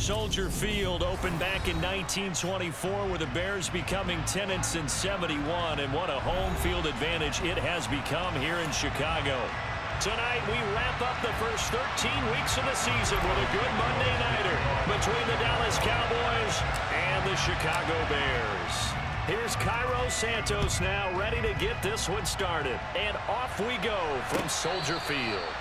Soldier Field opened back in 1924 with the Bears becoming tenants in 71, and what a home field advantage it has become here in Chicago. Tonight, we wrap up the first 13 weeks of the season with a good Monday nighter between the Dallas Cowboys and the Chicago Bears. Here's Cairo Santos now ready to get this one started. And off we go from Soldier Field.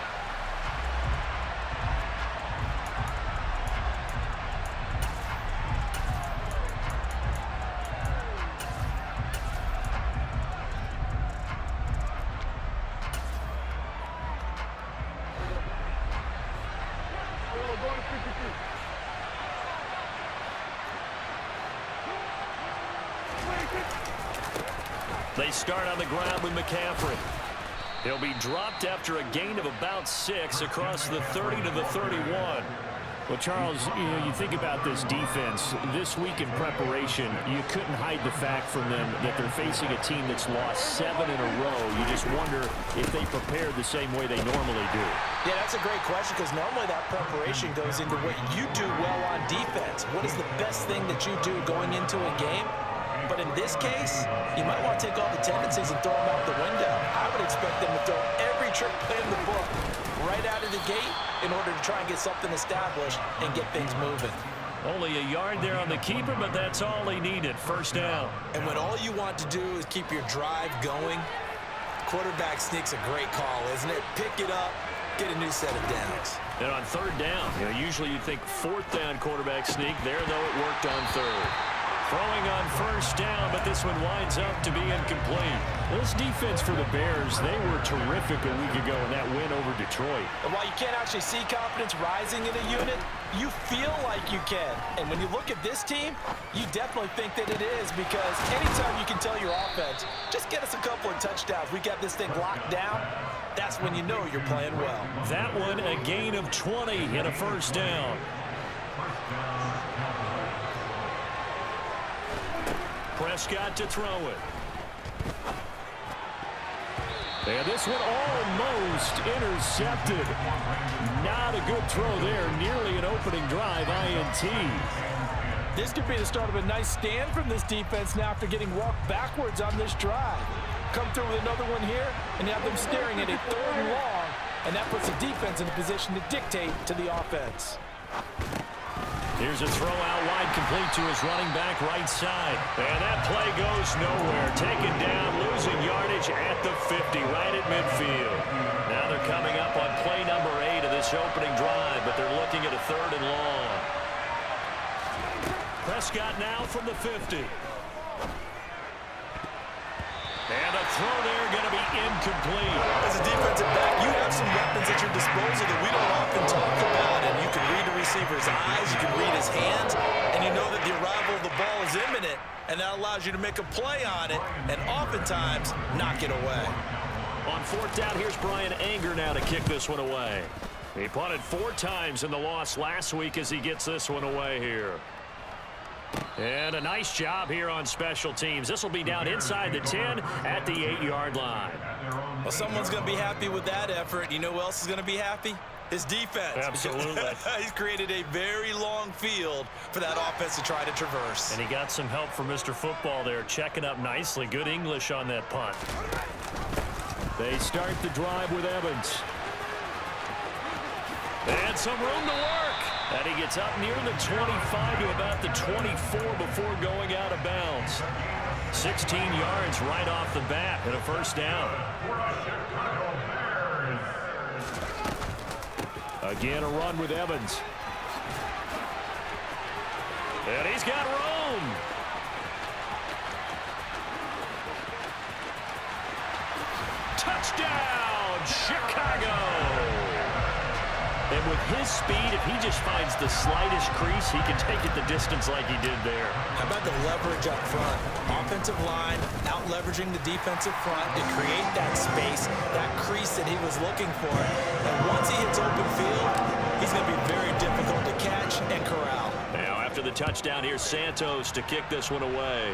They start on the ground with McCaffrey. He'll be dropped after a gain of about 6 across the 30 to the 31. Well, Charles, you think about this defense. This week in preparation, you couldn't hide the fact from them that they're facing a team that's lost 7 in a row. You just wonder if they prepared the same way they normally do. Yeah, that's a great question because normally that preparation goes into what you do well on defense. What is the best thing that you do going into a game? But in this case, you might want to take all the tendencies and throw them out the window. I would expect them to throw every trick play in the book right out of the gate in order to try and get something established and get things moving. Only a yard there on the keeper, but that's all he needed. First down. And when all you want to do is keep your drive going, quarterback sneak's a great call, isn't it? Pick it up, get a new set of downs. And on third down, usually you'd think fourth down quarterback sneak. There, though, it worked on third. Throwing on first down, but this one winds up to be incomplete. This defense for the Bears, they were terrific a week ago in that win over Detroit. And while you can't actually see confidence rising in a unit, you feel like you can. And when you look at this team, you definitely think that it is, because anytime you can tell your offense, just get us a couple of touchdowns, we got this thing locked down, that's when you know you're playing well. That one, a gain of 20 and a first down. Prescott to throw it. And this one almost intercepted. Not a good throw there. Nearly an opening drive INT. This could be the start of a nice stand from this defense now after getting walked backwards on this drive. Come through with another one here, and you have them staring at a 3rd and long, and that puts the defense in a position to dictate to the offense. Here's a throw out wide, complete to his running back right side. And that play goes nowhere. Taken down, losing yardage at the 50, right at midfield. Now they're coming up on play number 8 of this opening drive, but they're looking at a 3rd and long. Prescott now from the 50. And a throw there going to be incomplete. As a defensive back, you have some weapons at your disposal that we don't often talk about. And you can read the receiver's eyes, you can read his hands, and you know that the arrival of the ball is imminent, and that allows you to make a play on it and oftentimes knock it away. On 4th down, here's Brian Anger now to kick this one away. He punted 4 times in the loss last week as he gets this one away here. And a nice job here on special teams. This will be down inside the 10 at the 8-yard line. Well, someone's going to be happy with that effort. You know who else is going to be happy? His defense. Absolutely. He's created a very long field for that offense to try to traverse. And he got some help from Mr. Football there, checking up nicely. Good English on that punt. They start the drive with Evans. And some room to work. And he gets up near the 25 to about the 24 before going out of bounds. 16 yards right off the bat and a first down. Again, a run with Evans. And he's got room. Touchdown, Chicago. And with his speed, if he just finds the slightest crease, he can take it the distance like he did there. How about the leverage up front? Offensive line out-leveraging the defensive front to create that space, that crease that he was looking for. And once he hits open field, he's going to be very difficult to catch and corral. Now, after the touchdown, here's Santos to kick this one away.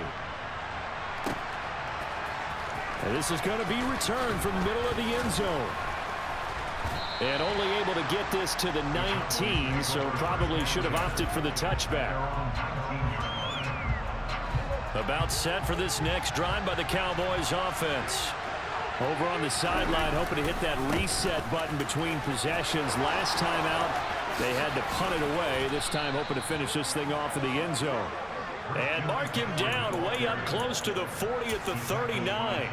And this is going to be returned from the middle of the end zone. And only able to get this to the 19, so probably should have opted for the touchback. About set for this next drive by the Cowboys offense. Over on the sideline, hoping to hit that reset button between possessions. Last time out, they had to punt it away. This time, hoping to finish this thing off in the end zone. And mark him down way up close to the 40 at the 39.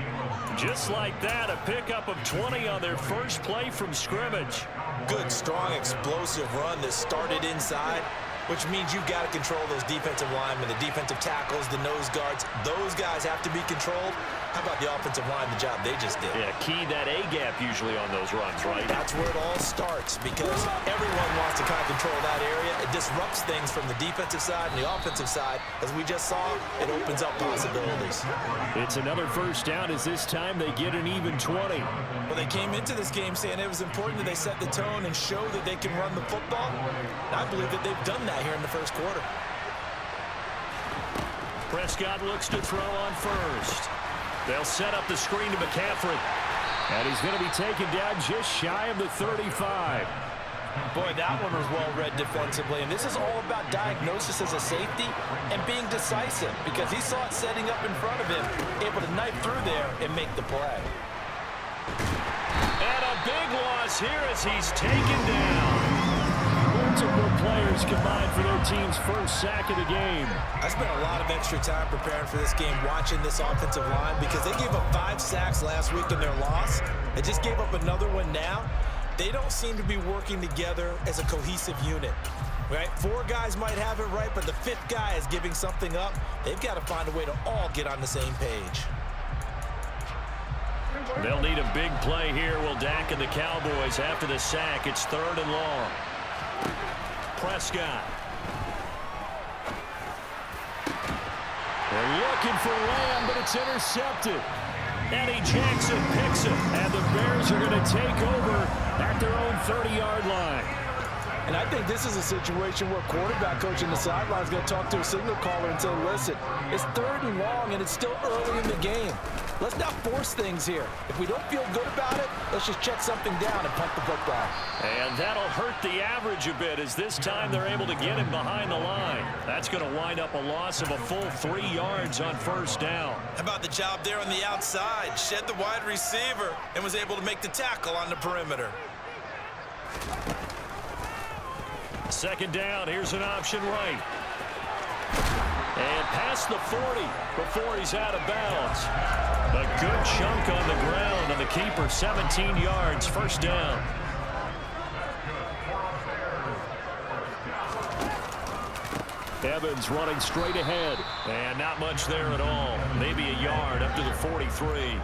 Just like that, a pickup of 20 on their first play from scrimmage. Good, strong, explosive run that started inside, which means you've got to control those defensive linemen, the defensive tackles, the nose guards. Those guys have to be controlled. How about the offensive line, the job they just did? Yeah, key that A-gap usually on those runs, right? That's where it all starts, because everyone wants to kind of control that area. It disrupts things from the defensive side and the offensive side. As we just saw, it opens up possibilities. It's another first down as this time they get an even 20. Well, they came into this game saying it was important that they set the tone and show that they can run the football. And I believe that they've done that here in the first quarter. Prescott looks to throw on first. They'll set up the screen to McCaffrey. And he's going to be taken down just shy of the 35. Boy, that one was well read defensively. And this is all about diagnosis as a safety and being decisive, because he saw it setting up in front of him, able to knife through there and make the play. And a big loss here as he's taken down. Multiple players combined for their team's first sack of the game. I spent a lot of extra time preparing for this game, watching this offensive line, because they gave up 5 sacks last week in their loss. They just gave up another one now. They don't seem to be working together as a cohesive unit. Right? 4 guys might have it right, but the 5th guy is giving something up. They've got to find a way to all get on the same page. They'll need a big play here. Will Dak and the Cowboys after the sack. It's 3rd and long. Prescott. They're looking for Lamb, but it's intercepted. Eddie Jackson picks it. And the Bears are going to take over at their own 30-yard line. And I think this is a situation where quarterback coach in the sideline is going to talk to a signal caller and say, listen, it's 3rd and long and it's still early in the game. Let's not force things here. If we don't feel good about it, let's just check something down and punt the football. And that'll hurt the average a bit, as this time they're able to get him behind the line. That's going to wind up a loss of a full 3 yards on first down. How about the job there on the outside? Shed the wide receiver and was able to make the tackle on the perimeter. 2nd down, here's an option right. And past the 40 before he's out of bounds. A good chunk on the ground, and the keeper 17 yards, first down. Evans running straight ahead. And not much there at all. Maybe a yard up to the 43.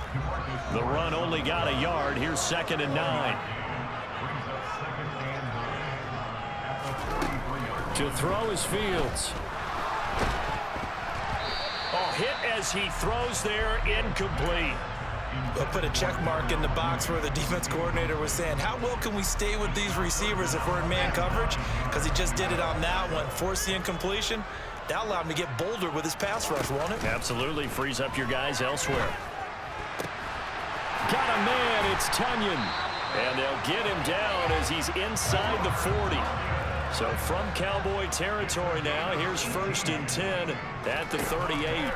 The run only got a yard. Here's 2nd and 9. To throw is Fields. Oh, hit as he throws there, incomplete. We'll put a check mark in the box where the defense coordinator was saying, how well can we stay with these receivers if we're in man coverage? Because he just did it on that one, forced the incompletion. That'll allow him to get bolder with his pass rush, won't it? Absolutely, frees up your guys elsewhere. Got a man, it's Tunyon. And they'll get him down as he's inside the 40. So from Cowboy territory now, here's 1st and 10 at the 38.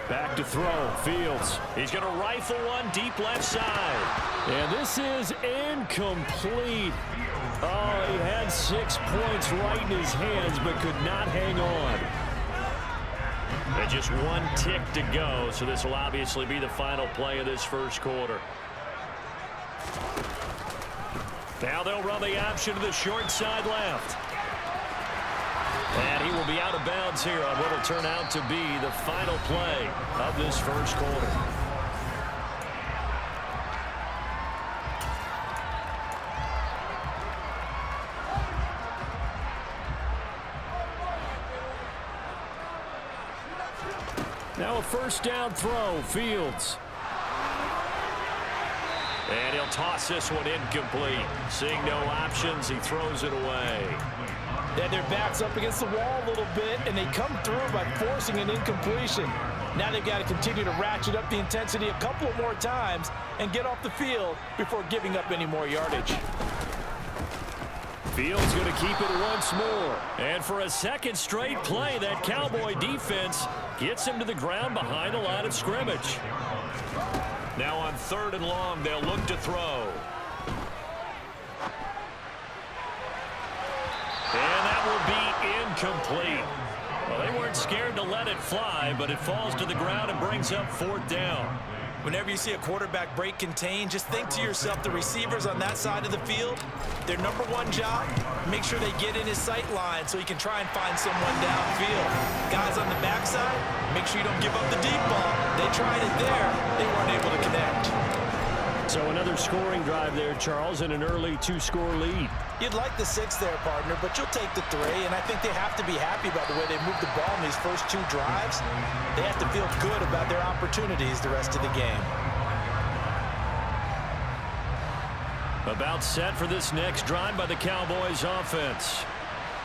Back to throw, Fields. He's going to rifle one deep left side. And this is incomplete. Oh, he had 6 points right in his hands, but could not hang on. And just 1 tick to go, so this will obviously be the final play of this first quarter. Now they'll run the option to the short side left. And he will be out of bounds here on what will turn out to be the final play of this first quarter. Now a first down throw, Fields. And he'll toss this one incomplete. Seeing no options, he throws it away. Yeah, their back's up against the wall a little bit, and they come through by forcing an incompletion. Now they've got to continue to ratchet up the intensity a couple more times and get off the field before giving up any more yardage. Fields going to keep it once more. And for a second straight play, that Cowboy defense gets him to the ground behind the line of scrimmage. Now on 3rd and long, they'll look to throw. And that will be incomplete. Well, they weren't scared to let it fly, but it falls to the ground and brings up 4th down. Whenever you see a quarterback break contain, just think to yourself, the receivers on that side of the field, their number one job, make sure they get in his sight line so he can try and find someone downfield. Guys on the backside, make sure you don't give up the deep ball. They tried it there. They weren't able to connect. So another scoring drive there, Charles, and an early 2-score lead. You'd like the 6 there, partner, but you'll take the 3, and I think they have to be happy about the way they moved the ball in these first 2 drives. They have to feel good about their opportunities the rest of the game. About set for this next drive by the Cowboys offense.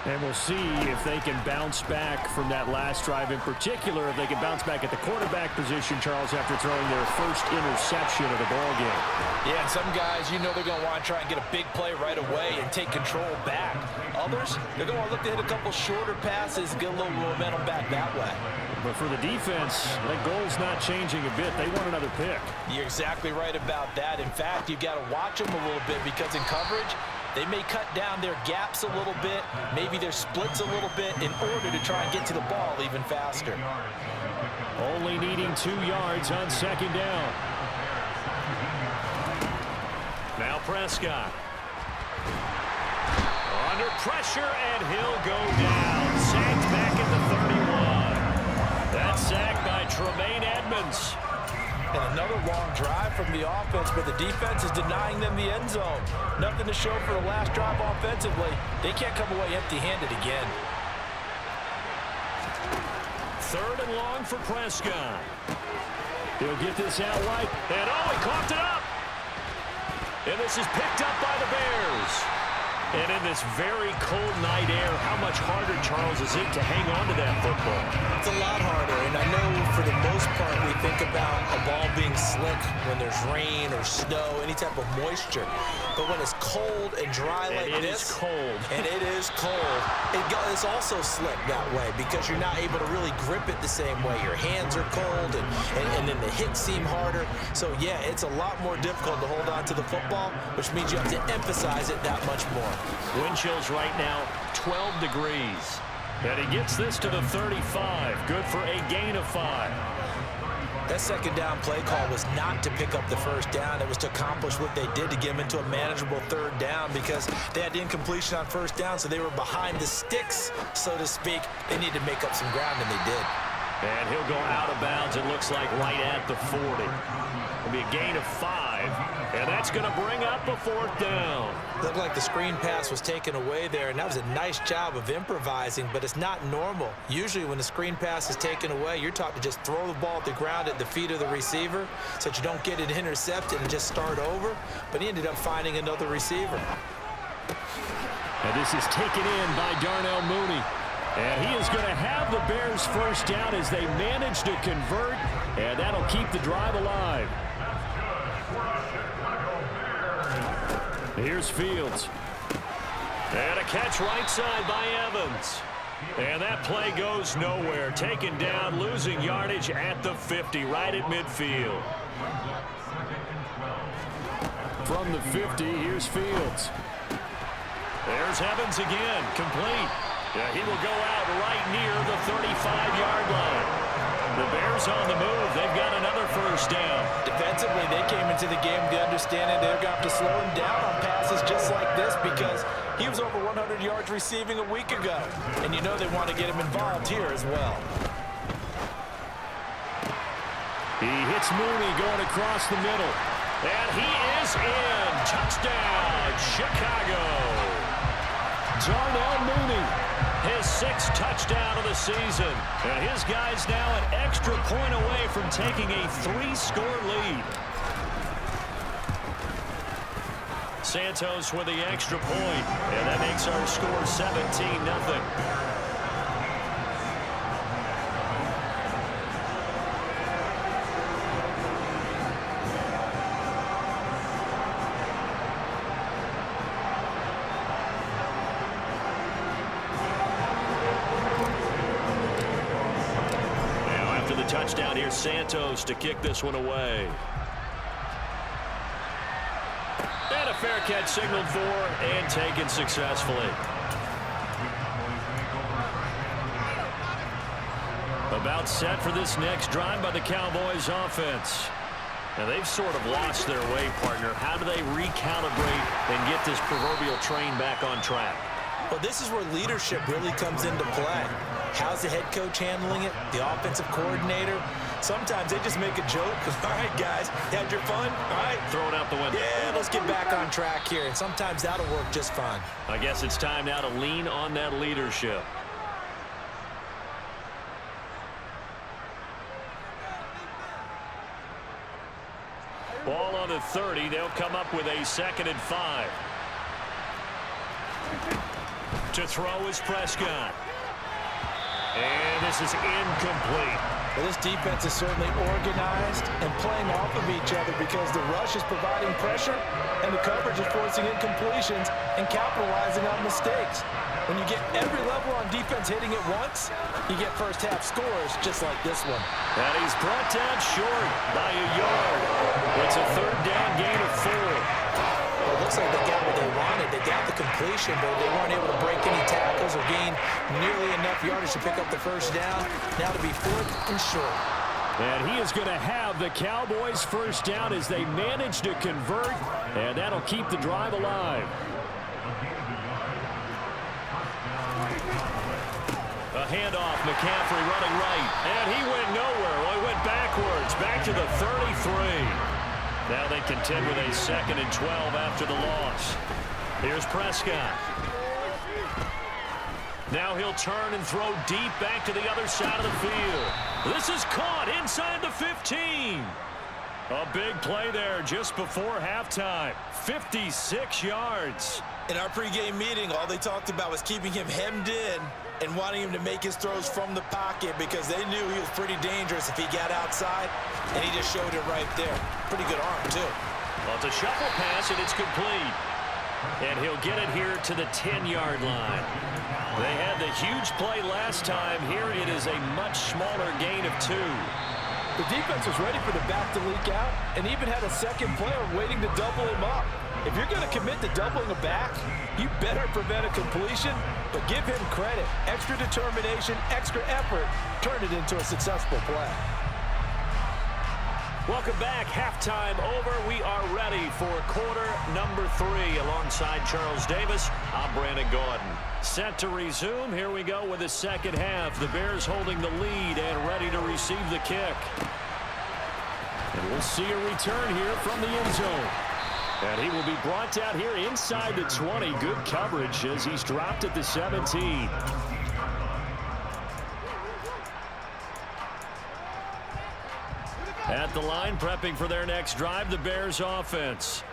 And we'll see if they can bounce back from that last drive, in particular, if they can bounce back at the quarterback position, Charles, after throwing their first interception of the ball game. Yeah, and some guys, you know they're going to want to try and get a big play right away and take control back. Others, they're going to look to hit a couple shorter passes and get a little momentum back that way. But for the defense, that goal's not changing a bit. They want another pick. You're exactly right about that. In fact, you've got to watch them a little bit because in coverage, they may cut down their gaps a little bit, maybe their splits a little bit in order to try and get to the ball even faster. Only needing 2 yards on 2nd down. Now Prescott. Under pressure, and he'll go down. Sacked back at the 31. That's sacked by Tremaine Edmonds. And another long drive from the offense, but the defense is denying them the end zone. Nothing to show for the last drive offensively. They can't come away empty-handed again. 3rd and long for Prescott. He'll get this out right. And he coughed it up. And this is picked up by the Bears. And in this very cold night air, how much harder, Charles, is it to hang on to that football? It's a lot harder, and I know for the most part we think about a ball being slick when there's rain or snow, any type of moisture. But when it's cold and dry like this, and it is cold, it's also slick that way because you're not able to really grip it the same way. Your hands are cold, and then the hits seem harder. So, yeah, it's a lot more difficult to hold on to the football, which means you have to emphasize it that much more. Wind chills right now, 12 degrees. And he gets this to the 35. Good for a gain of 5. That 2nd down play call was not to pick up the 1st down. It was to accomplish what they did to get them into a manageable 3rd down because they had the incompletion on 1st down, so they were behind the sticks, so to speak. They needed to make up some ground, and they did. And he'll go out of bounds, it looks like, right at the 40. It'll be a gain of 5, and that's going to bring up a 4th down. Looked like the screen pass was taken away there, and that was a nice job of improvising, but it's not normal. Usually when the screen pass is taken away, you're taught to just throw the ball at the ground at the feet of the receiver so that you don't get it intercepted and just start over, but he ended up finding another receiver. And this is taken in by Darnell Mooney. And he is going to have the Bears 1st down as they manage to convert, and that'll keep the drive alive. Here's Fields. And a catch right side by Evans. And that play goes nowhere. Taken down, losing yardage at the 50, right at midfield. From the 50, here's Fields. There's Evans again, complete. Yeah, he will go out right near the 35-yard line. The Bears on the move. They've got another 1st down. Defensively, they came into the game with the understanding they're going to have to slow him down on passes just like this because he was over 100 yards receiving a week ago. And you know they want to get him involved here as well. He hits Mooney going across the middle. And he is in. Touchdown, Chicago. Darnell Mooney. His 6th touchdown of the season. And his guy's now an extra point away from taking a 3-score lead. Santos with the extra point. And that makes our score 17-0. Touchdown here, Santos, to kick this one away. And a fair catch signaled for and taken successfully. About set for this next drive by the Cowboys offense. Now they've sort of lost their way, partner. How do they recalibrate and get this proverbial train back on track? Well, this is where leadership really comes into play. How's the head coach handling it? The offensive coordinator? Sometimes they just make a joke. All right, guys, you had your fun? All right. Throw it out the window. Yeah, let's get back on track here. And sometimes that'll work just fine. I guess it's time now to lean on that leadership. Ball on the 30. They'll come up with a 2nd and 5. To throw is Prescott. And this is incomplete. Well, this defense is certainly organized and playing off of each other because the rush is providing pressure and the coverage is forcing incompletions and capitalizing on mistakes. When you get every level on defense hitting it once, you get first half scores just like this one. And he's brought down short by a yard. It's a 3rd down gain of 4. Well, it looks like they got what they wanted. They got the completion, but they weren't able to break any tackles or gain nearly enough yardage to pick up the first down. Now to be 4th and short. And he is going to have the Cowboys first down as they manage to convert, and that'll keep the drive alive. A handoff, McCaffrey running right, and he went nowhere. Well, he went backwards, back to the 33. Now they contend with a 2nd and 12 after the loss. Here's Prescott. Now he'll turn and throw deep back to the other side of the field. This is caught inside the 15. A big play there just before halftime. 56 yards. In our pregame meeting, all they talked about was keeping him hemmed in and wanting him to make his throws from the pocket because they knew he was pretty dangerous if he got outside, and he just showed it right there. Pretty good arm, too. Well, it's a shuffle pass, and it's complete. And he'll get it here to the 10-yard line. They had the huge play last time. Here it is a much smaller gain of 2. The defense was ready for the back to leak out and even had a second player waiting to double him up. If you're going to commit to doubling a back, you better prevent a completion, but give him credit. Extra determination, extra effort, turn it into a successful play. Welcome back. Halftime over. We are ready for quarter number 3. Alongside Charles Davis, I'm Brandon Gordon. Set to resume. Here we go with the second half. The Bears holding the lead and ready to receive the kick. And we'll see a return here from the end zone. And he will be brought down here inside the 20. Good coverage as he's dropped at the 17. At the line, prepping for their next drive, the Bears offense.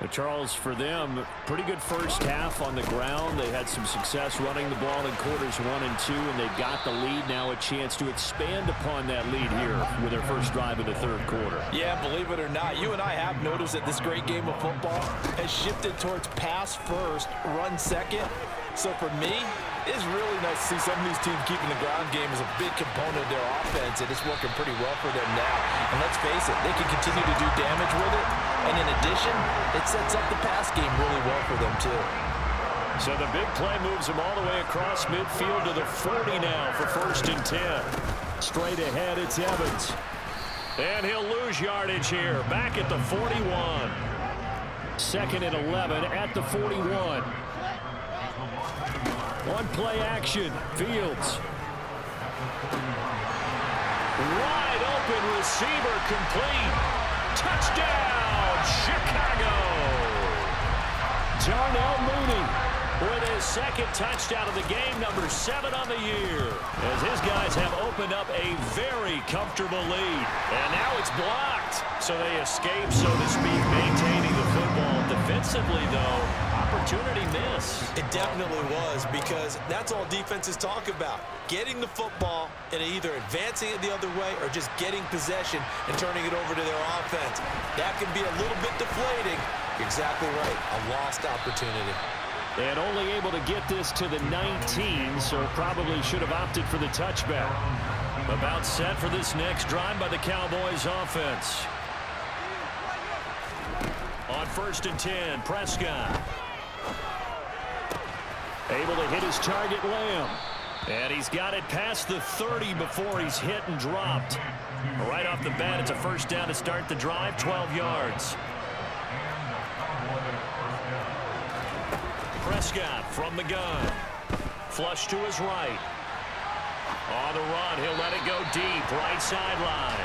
But Charles, for them, pretty good first half on the ground. They had some success running the ball in quarters 1 and 2, and they got the lead. Now a chance to expand upon that lead here with their first drive in the 3rd quarter. Yeah, believe it or not, you and I have noticed that this great game of football has shifted towards pass first, run second. So for me, it's really nice to see some of these teams keeping the ground game as a big component of their offense, and it's working pretty well for them now. And let's face it, they can continue to do damage with it. And in addition, it sets up the pass game really well for them, too. So the big play moves them all the way across midfield to the 40 now for 1st and 10. Straight ahead, it's Evans. And he'll lose yardage here, back at the 41. 2nd and 11 at the 41. One play action, Fields. Wide open receiver complete. Touchdown, Chicago. Darnell Mooney with his 2nd touchdown of the game, number 7 on the year. As his guys have opened up a very comfortable lead. And now it's blocked. So they escape, so to speak, maintaining the football. Defensively, though, opportunity miss. It definitely was, because that's all defenses talk about. Getting the football and either advancing it the other way or just getting possession and turning it over to their offense. That can be a little bit deflating. You're exactly right. A lost opportunity. And only able to get this to the 19, so probably should have opted for the touchback. About set for this next drive by the Cowboys offense. On 1st and 10, Prescott. Able to hit his target, Lamb. And he's got it past the 30 before he's hit and dropped. Right off the bat, it's a first down to start the drive, 12 yards. Prescott from the gun. Flush to his right. On the run, he'll let it go deep, right sideline.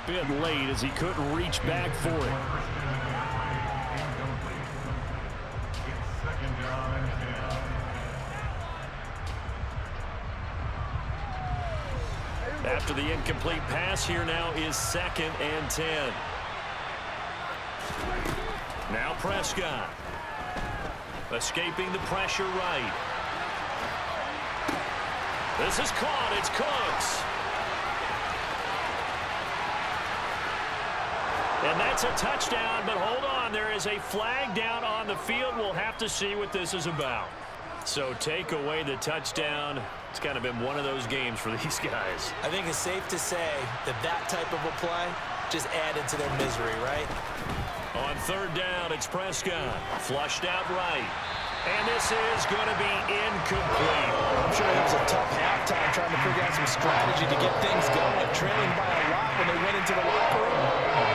A bit late as he couldn't reach back for it. After the incomplete pass, here now is 2nd and 10. Now Prescott. Escaping the pressure right. This is caught. It's Cooks. And that's a touchdown, but hold on. There is a flag down on the field. We'll have to see what this is about. So take away the touchdown. It's kind of been one of those games for these guys. I think it's safe to say that that type of a play just added to their misery, right? On 3rd down, it's Prescott. Flushed out right. And this is going to be incomplete. I'm sure it was a tough halftime trying to figure out some strategy to get things going. Trailing by a lot when they went into the locker room.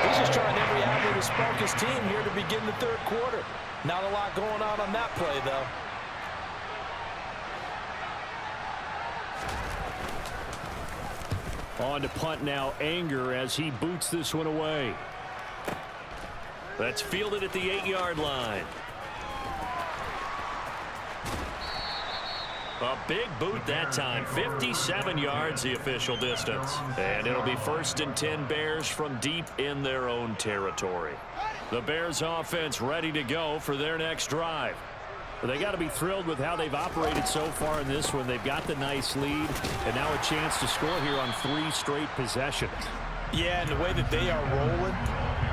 He's just trying every avenue to spark his team here to begin the 3rd quarter. Not a lot going on that play, though. On to punt now, Anger, as he boots this one away. That's fielded at the 8-yard line. A big boot that time. 57 yards the official distance. And it'll be 1st and 10 Bears from deep in their own territory. The Bears offense ready to go for their next drive. They got to be thrilled with how they've operated so far in this one. They've got the nice lead, and now a chance to score here on 3 straight possessions. Yeah, and the way that they are rolling,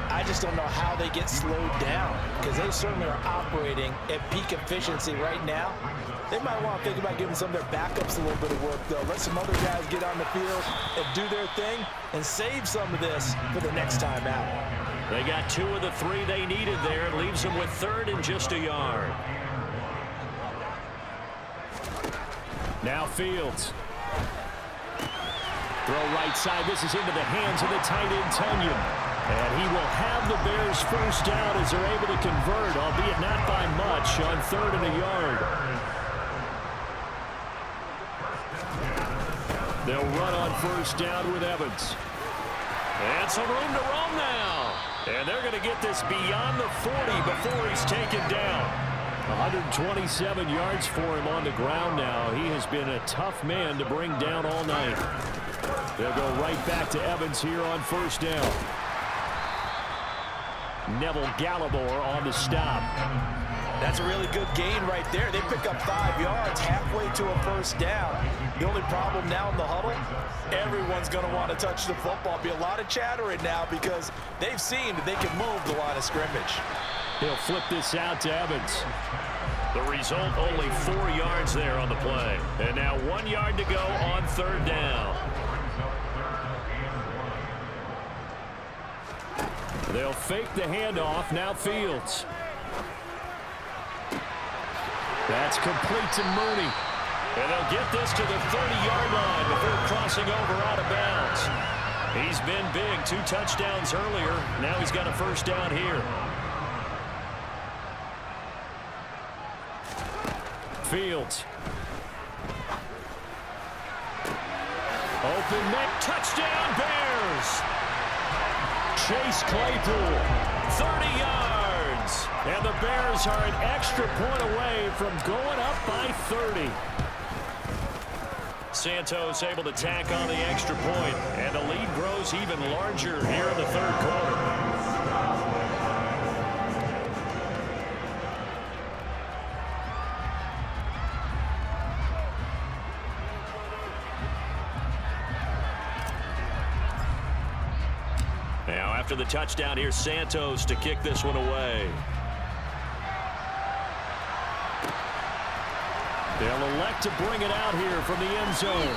I just don't know how they get slowed down, because they certainly are operating at peak efficiency right now. They might want to think about giving some of their backups a little bit of work, though. Let some other guys get on the field and do their thing and save some of this for the next time out. They got 2 of the 3 they needed there. It leaves them with 3rd and just a yard. Now Fields. Throw right side. This is into the hands of the tight end, Tunyon. And he will have the Bears first down as they're able to convert, albeit not by much, on 3rd and a yard. They'll run on first down with Evans. And some room to roam now. And they're going to get this beyond the 40 before he's taken down. 127 yards for him on the ground now. He has been a tough man to bring down all night. They'll go right back to Evans here on first down. Neville Gallimore on the stop. That's a really good gain right there. They pick up 5 yards halfway to a first down. The only problem now in the huddle, everyone's going to want to touch the football. Be a lot of chattering now because they've seen that they can move the line of scrimmage. He'll flip this out to Evans. The result, only 4 yards there on the play. And now 1 yard to go on 3rd down. They'll fake the handoff. Now Fields. That's complete to Mooney. And they'll get this to the 30-yard line before crossing over out of bounds. He's been big. 2 touchdowns earlier. Now he's got a first down here. Fields. Open net. Touchdown, Bears. Chase Claypool. 30 yards. And the Bears are an extra point away from going up by 30. Santos able to tack on the extra point, and the lead grows even larger here in the 3rd quarter. after the touchdown, here's Santos to kick this one away. They'll elect to bring it out here from the end zone.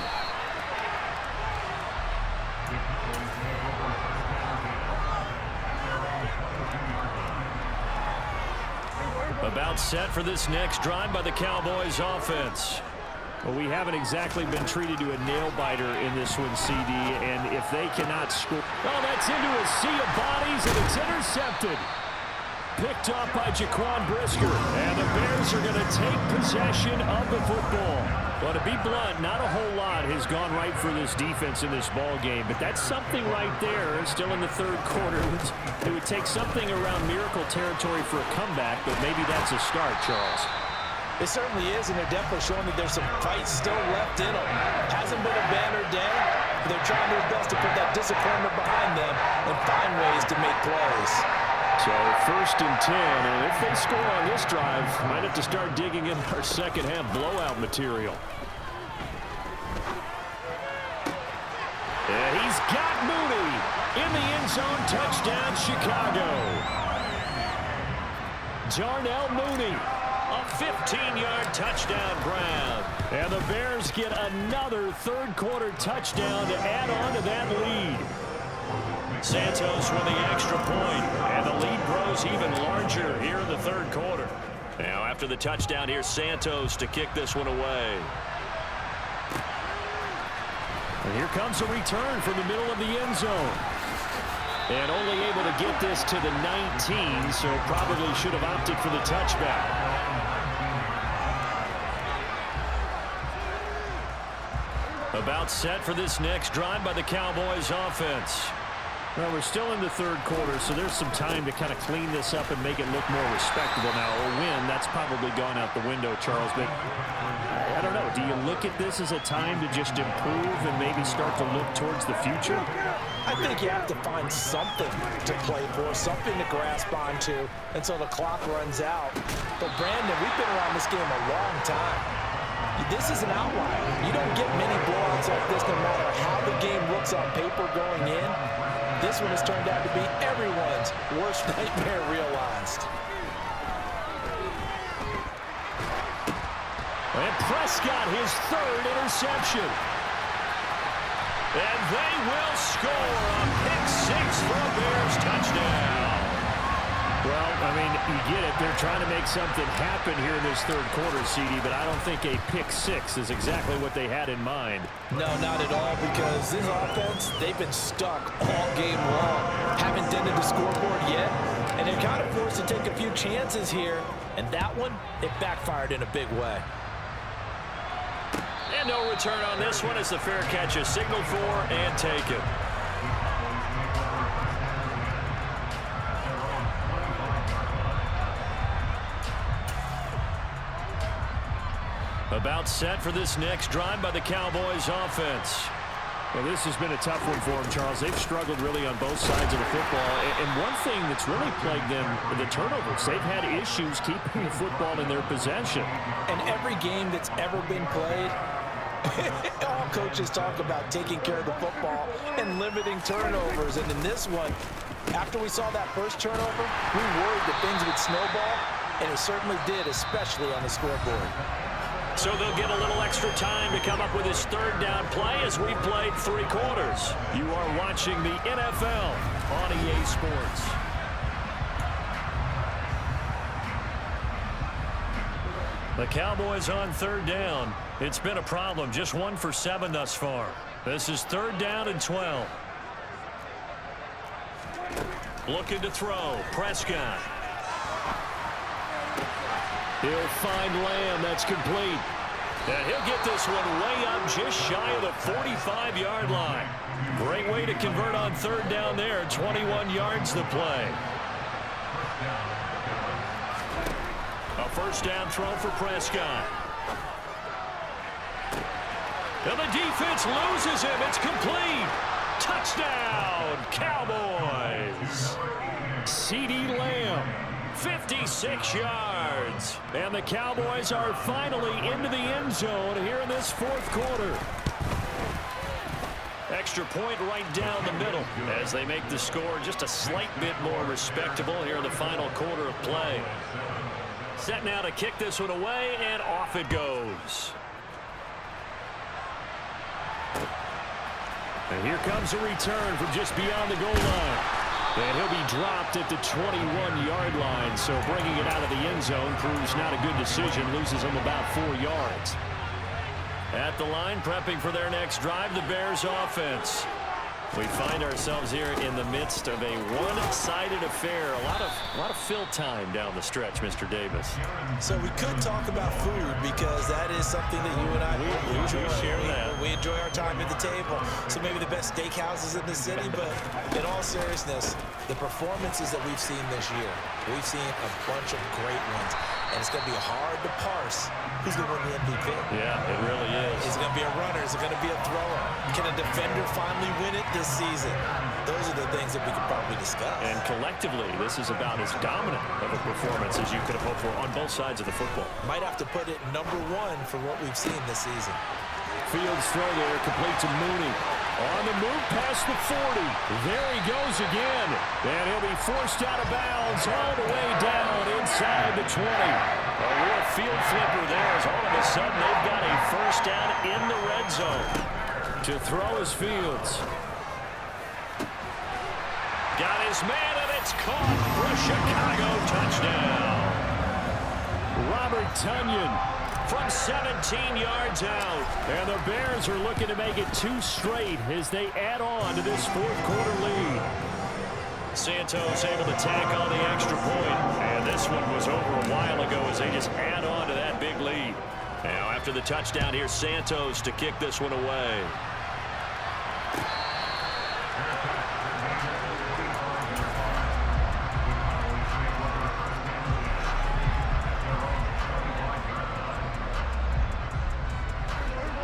About set for this next drive by the Cowboys offense. Well, we haven't exactly been treated to a nail-biter in this one, CD, and if they cannot score... Oh, that's into a sea of bodies, and it's intercepted. Picked off by Jaquan Brisker, and the Bears are going to take possession of the football. Well, to be blunt, not a whole lot has gone right for this defense in this ball game, but that's something right there. Still in the third quarter. It would take something around miracle territory for a comeback, but maybe that's a start, Charles. It certainly is, and they're definitely showing that there's some fight still left in them. Hasn't been a banner day, but they're trying their best to put that disappointment behind them and find ways to make plays. So 1st and 10, and if they score on this drive, might have to start digging in our second half blowout material. And he's got Mooney in the end zone. Touchdown, Chicago. Darnell Mooney. A 15-yard touchdown, Brown. And the Bears get another third-quarter touchdown to add on to that lead. Santos with the extra point, and the lead grows even larger here in the third quarter. Now, after the touchdown, here's Santos to kick this one away. And here comes a return from the middle of the end zone. And only able to get this to the 19, so probably should have opted for the touchback. About set for this next drive by the Cowboys offense. Well, we're still in the third quarter, so there's some time to kind of clean this up and make it look more respectable now. A win, that's probably gone out the window, Charles. But I don't know. Do you look at this as a time to just improve and maybe start to look towards the future? I think you have to find something to play for, something to grasp onto until the clock runs out. But, Brandon, we've been around this game a long time. This is an outlier. You don't get many blowouts like this no matter how the game looks on paper going in. This one has turned out to be everyone's worst nightmare realized. And Prescott, his third interception. And they will score a pick-6 for a Bears touchdown. Well, I mean, you get it. They're trying to make something happen here in this third quarter, CD, but I don't think a pick-6 is exactly what they had in mind. No, not at all, because this offense, they've been stuck all game long. Haven't dented the scoreboard yet, and they're kind of forced to take a few chances here. And that one, it backfired in a big way. And no return on this one as the fair catch is signaled for and taken. About set for this next drive by the Cowboys offense. Well, this has been a tough one for them, Charles. They've struggled really on both sides of the football. And one thing that's really plagued them, the turnovers. They've had issues keeping the football in their possession. And every game that's ever been played, all coaches talk about taking care of the football and limiting turnovers. And in this one, after we saw that first turnover, we worried that things would snowball, and it certainly did, especially on the scoreboard. So they'll get a little extra time to come up with his third down play as we played 3 quarters. You are watching the NFL on EA Sports. The Cowboys on third down. It's been a problem. Just 1 for 7 thus far. This is 3rd down and 12. Looking to throw. Prescott. He'll find Lamb. That's complete. And he'll get this one way up just shy of the 45-yard line. Great way to convert on 3rd down there. 21 yards to play. A 1st down throw for Prescott. And the defense loses him. It's complete. Touchdown, Cowboys. CeeDee Lamb. 56 yards. And the Cowboys are finally into the end zone here in this 4th quarter. Extra point right down the middle as they make the score just a slight bit more respectable here in the final quarter of play. Set now to kick this one away, and off it goes. And here comes a return from just beyond the goal line. And he'll be dropped at the 21-yard line, so bringing it out of the end zone proves not a good decision, loses him about 4 yards. At the line, prepping for their next drive, the Bears offense. We find ourselves here in the midst of a one-sided affair. A lot of fill time down the stretch, Mr. Davis. So we could talk about food because that is something that you and I enjoy. We enjoy our time at the table. So maybe the best steakhouses in the city, but in all seriousness, the performances that we've seen this year, we've seen a bunch of great ones. And it's going to be hard to parse who's going to win the MVP. Yeah, it really is. Is it going to be a runner? Is it going to be a thrower? Can a defender finally win it this season? Those are the things that we could probably discuss. And collectively, this is about as dominant of a performance as you could have hoped for on both sides of the football. Might have to put it #1 for what we've seen this season. Fields throw there, complete to Mooney. On the move past the 40. There he goes again. And he'll be forced out of bounds all the way down inside the 20. A real field flipper there as all of a sudden they've got a first down in the red zone. To throw is Fields. Got his man, and it's caught for a Chicago touchdown. Robert Tonyan from 17 yards out. And the Bears are looking to make it 2 straight as they add on to this fourth quarter lead. Santos able to tack on the extra point. And this one was over a while ago as they just add on to that big lead. Now after the touchdown, here's Santos to kick this one away.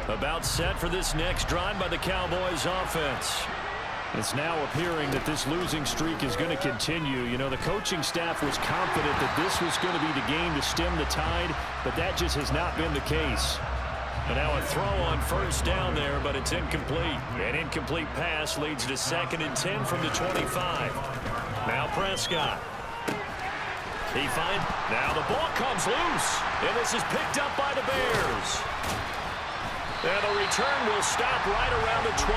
About set for this next drive by the Cowboys offense. It's now appearing that this losing streak is going to continue. You know, the coaching staff was confident that this was going to be the game to stem the tide, but that just has not been the case. And now a throw on first down there, but it's incomplete. An incomplete pass leads to 2nd and 10 from the 25. Now Prescott. Now the ball comes loose, and this is picked up by the Bears. And the return will stop right around the 25.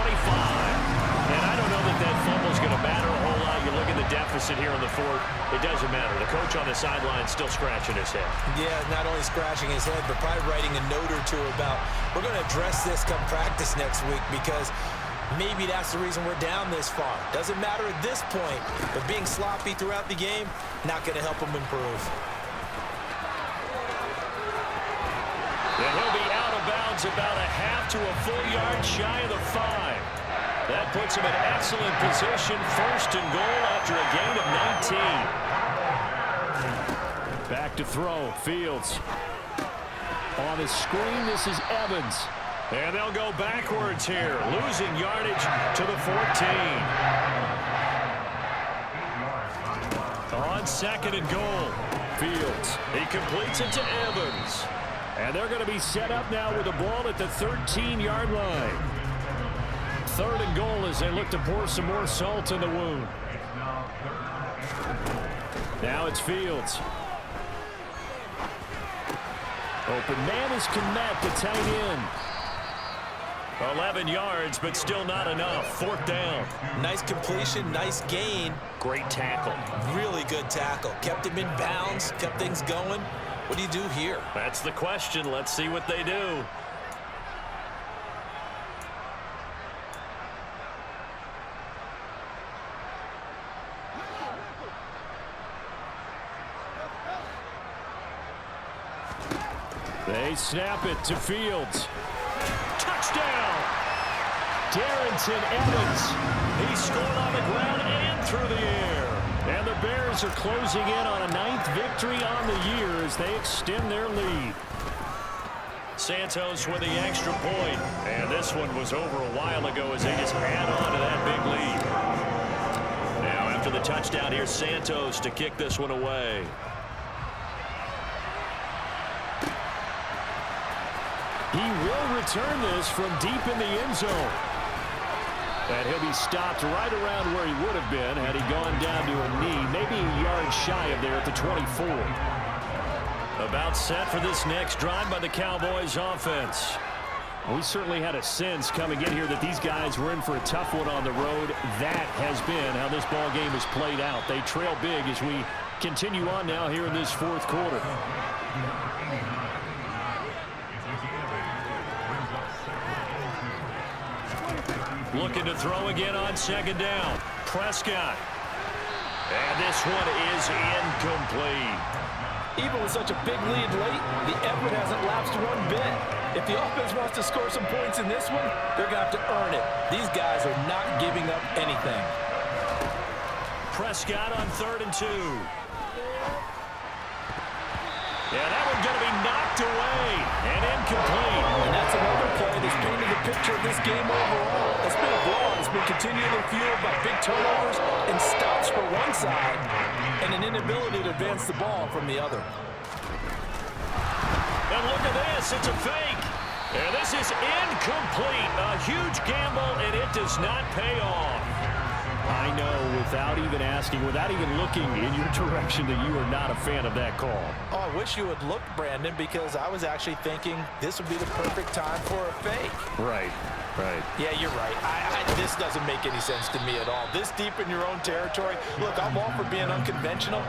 And I don't know that fumble's going to matter a whole lot. You look at the deficit here in the fourth. It doesn't matter. The coach on the sideline still scratching his head. Yeah, not only scratching his head, but probably writing a note or two about, we're going to address this come practice next week because maybe that's the reason we're down this far. Doesn't matter at this point, but being sloppy throughout the game, not going to help him improve. And he'll be out of bounds about a half to a full yard shy of the 5. That puts him in excellent position, 1st and goal after a gain of 19. Back to throw, Fields. On his screen, this is Evans. And they'll go backwards here, losing yardage to the 14. On 2nd and goal, Fields. He completes it to Evans. And they're going to be set up now with the ball at the 13-yard line. 3rd and goal as they look to pour some more salt in the wound. Now it's Fields. Open man is Kmet, the tight end. 11 yards, but still not enough. 4th down. Nice completion, nice gain. Great tackle. Really good tackle. Kept him in bounds, kept things going. What do you do here? That's the question. Let's see what they do. They snap it to Fields. Touchdown! Darrington Evans. He scored on the ground and through the air. And the Bears are closing in on a 9th victory on the year as they extend their lead. Santos with the extra point. And this one was over a while ago as they just add on to that big lead. Now after the touchdown, here's Santos to kick this one away. He will return this from deep in the end zone. And he'll be stopped right around where he would have been had he gone down to a knee, maybe a yard shy of there at the 24. About set for this next drive by the Cowboys offense. We certainly had a sense coming in here that these guys were in for a tough one on the road. That has been how this ball game has played out. They trail big as we continue on now here in this fourth quarter. Looking to throw again on second down. Prescott. And this one is incomplete. Even with such a big lead late, the effort hasn't lapsed one bit. If the offense wants to score some points in this one, they're going to have to earn it. These guys are not giving up anything. Prescott on 3rd and 2. Yeah, that one's going to be knocked away and incomplete. And that's another play that's painted the picture of this game overall. It's been a blowout. It's been continually fueled by big turnovers and stops for one side and an inability to advance the ball from the other. And look at this. It's a fake. And this is incomplete. A huge gamble, and it does not pay off. I know, without even asking, without even looking in your direction, that you are not a fan of that call. Oh, I wish you would look, Brandon, because I was actually thinking this would be the perfect time for a fake. Right. Yeah, you're right. This doesn't make any sense to me at all. This deep in your own territory, look, I'm all for being unconventional.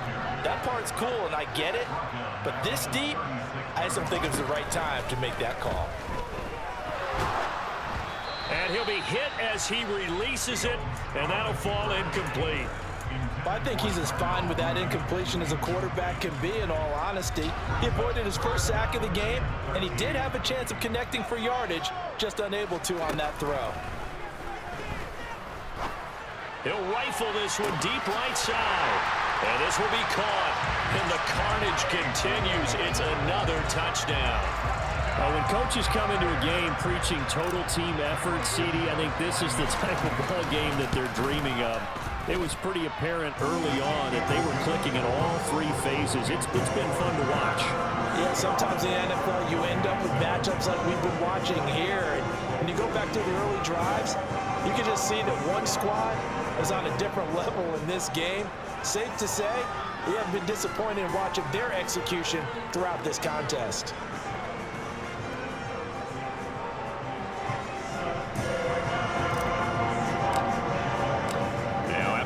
That part's cool, and I get it. But this deep, I just don't think it was the right time to make that call. And he'll be hit as he releases it, and that'll fall incomplete. I think he's as fine with that incompletion as a quarterback can be, in all honesty. He avoided his first sack of the game, and he did have a chance of connecting for yardage, just unable to on that throw. He'll rifle this one deep right side. And this will be caught. And the carnage continues. It's another touchdown. When coaches come into a game preaching total team effort, CD, I think this is the type of ball game that they're dreaming of. It was pretty apparent early on that they were clicking in all three phases. It's been fun to watch. Yeah, sometimes in the NFL you end up with matchups like we've been watching here. And when you go back to the early drives, you can just see that one squad is on a different level in this game. Safe to say, we haven't been disappointed in watching their execution throughout this contest.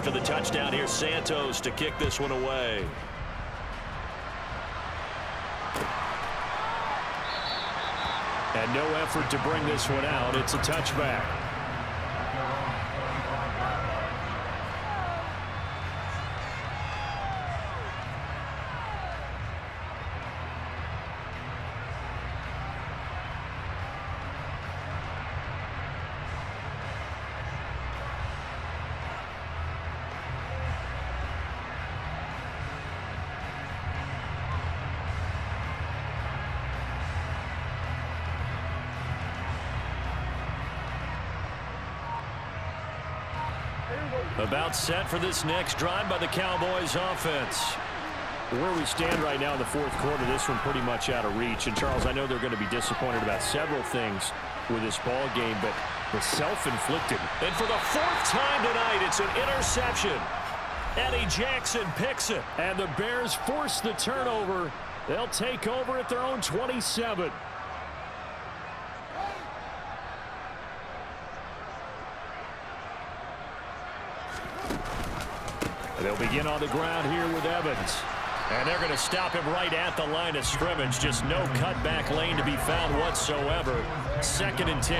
After the touchdown, here's Santos to kick this one away. And no effort to bring this one out. It's a touchback. About set for this next drive by the Cowboys offense. Where we stand right now in the fourth quarter, this one pretty much out of reach. And, Charles, I know they're going to be disappointed about several things with this ball game, but the self-inflicted. And for the fourth time tonight, it's an interception. Eddie Jackson picks it. And the Bears force the turnover. They'll take over at their own 27. They'll begin on the ground here with Evans. And they're going to stop him right at the line of scrimmage. Just no cutback lane to be found whatsoever. 2nd and 10.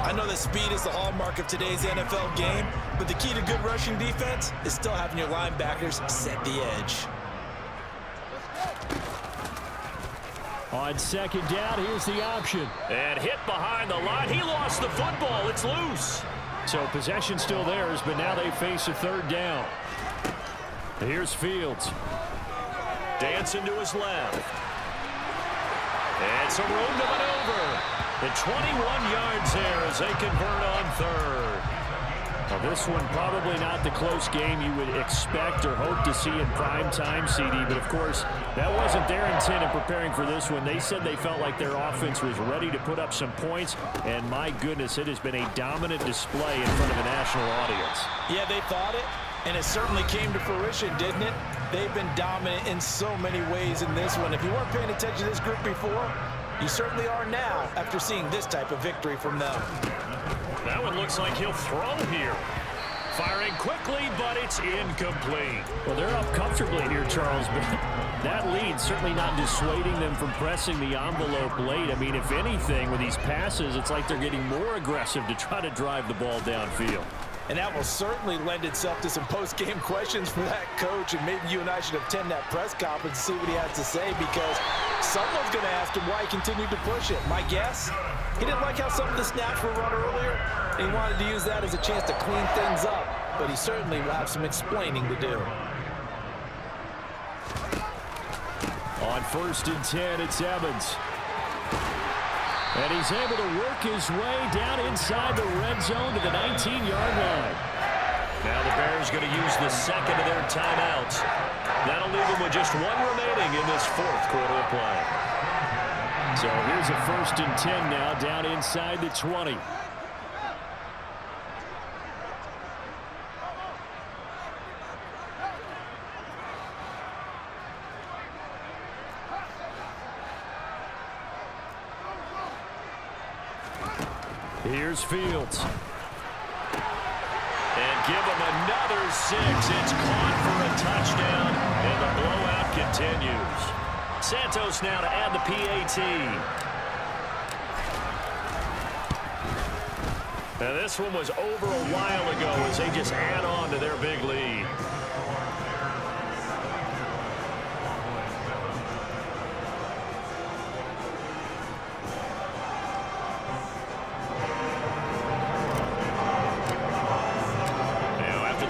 I know that speed is the hallmark of today's NFL game, but the key to good rushing defense is still having your linebackers set the edge. On 2nd down, here's the option. And hit behind the line. He lost the football. It's loose. So possession still theirs, but now they face a 3rd down. Here's Fields. Dancing to his left. And some room to maneuver. And 21 yards there as they convert on 3rd. Well, this one probably not the close game you would expect or hope to see in prime time, CD. But, of course, that wasn't their intent in preparing for this one. They said they felt like their offense was ready to put up some points. And, my goodness, it has been a dominant display in front of a national audience. Yeah, they thought it, and it certainly came to fruition, didn't it? They've been dominant in so many ways in this one. If you weren't paying attention to this group before, you certainly are now after seeing this type of victory from them. That one looks like he'll throw here. Firing quickly, but it's incomplete. Well, they're up comfortably here, Charles, but that lead certainly not dissuading them from pressing the envelope late. I mean, if anything, with these passes, it's like they're getting more aggressive to try to drive the ball downfield. And that will certainly lend itself to some post-game questions for that coach, and maybe you and I should attend that press conference and see what he has to say, because someone's going to ask him why he continued to push it. My guess, he didn't like how some of the snaps were run earlier, and he wanted to use that as a chance to clean things up, but he certainly will have some explaining to do. On 1st and 10, it's Evans. And he's able to work his way down inside the red zone to the 19-yard line. Now the Bears going to use the second of their timeouts. That'll leave them with just one remaining in this 4th quarter of play. So here's a 1st and 10 now down inside the 20. Here's Fields. And give him another 6. It's caught for a touchdown, and the blowout continues. Santos now to add the PAT. Now this one was over a while ago as they just add on to their big lead.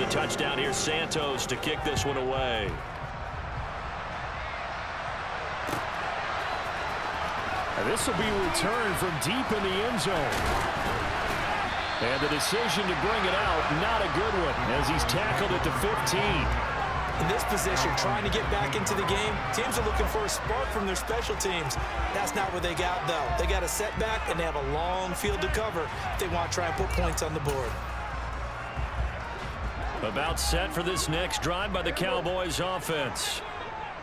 Touchdown here, Santos to kick this one away. And this will be returned from deep in the end zone. And the decision to bring it out, not a good one, as he's tackled at the 15. In this position, trying to get back into the game, teams are looking for a spark from their special teams. That's not what they got, though. They got a setback, and they have a long field to cover if they want to try and put points on the board. About set for this next drive by the Cowboys offense.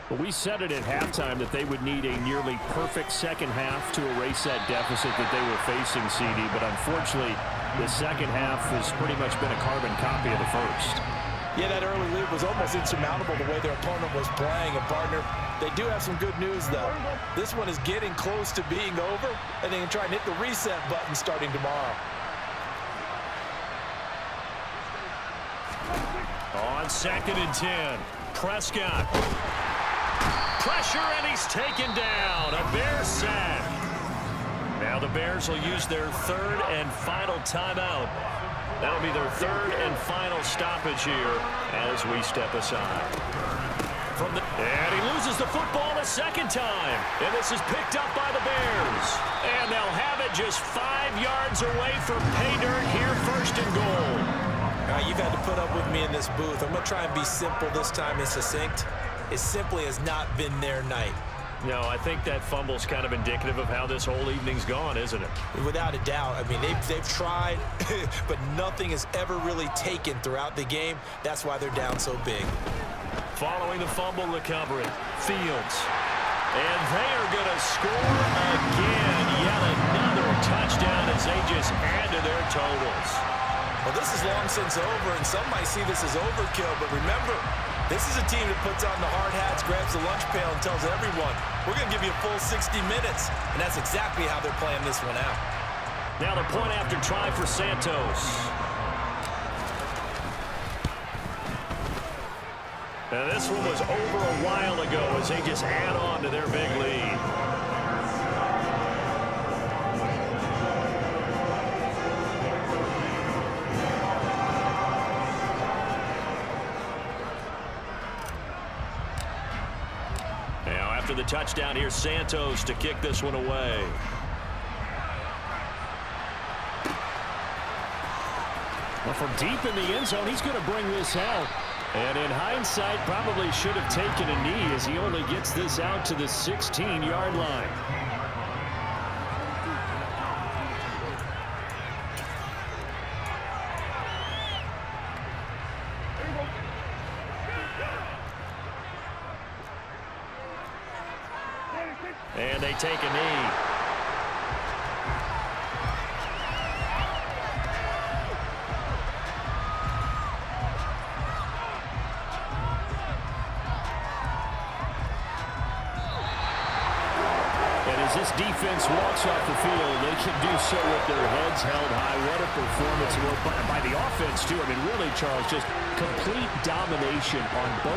Well, we said it at halftime that they would need a nearly perfect second half to erase that deficit that they were facing, CD. But unfortunately, the second half has pretty much been a carbon copy of the first. Yeah, that early lead was almost insurmountable the way their opponent was playing. And, partner, they do have some good news, though. This one is getting close to being over, and they can try and hit the reset button starting tomorrow. On 2nd and 10, Prescott. Pressure, and he's taken down. A Bears sack. Now the Bears will use their 3rd and final timeout. That'll be their 3rd and final stoppage here as we step aside. And he loses the football a second time. And this is picked up by the Bears. And they'll have it just 5 yards away from pay dirt here, 1st and goal. You've had to put up with me in this booth. I'm going to try and be simple this time and succinct. It simply has not been their night. No, I think that fumble's kind of indicative of how this whole evening's gone, isn't it? Without a doubt. I mean, they've tried, but nothing has ever really taken throughout the game. That's why they're down so big. Following the fumble recovery, Fields. And they are going to score again. Yet another touchdown as they just add to their totals. Well, this is long since over, and some might see this as overkill, but remember, this is a team that puts on the hard hats, grabs the lunch pail, and tells everyone, we're going to give you a full 60 minutes, and that's exactly how they're playing this one out. Now the point after try for Santos. Now this one was over a while ago as they just add on to their big lead. After the touchdown, here's Santos to kick this one away. Well, from deep in the end zone, he's going to bring this out. And in hindsight, probably should have taken a knee as he only gets this out to the 16-yard line. And they take a knee. And as this defense walks off the field, they can do so with their heads held high. What a performance by the offense, too. I mean, really, Charles, just complete domination on both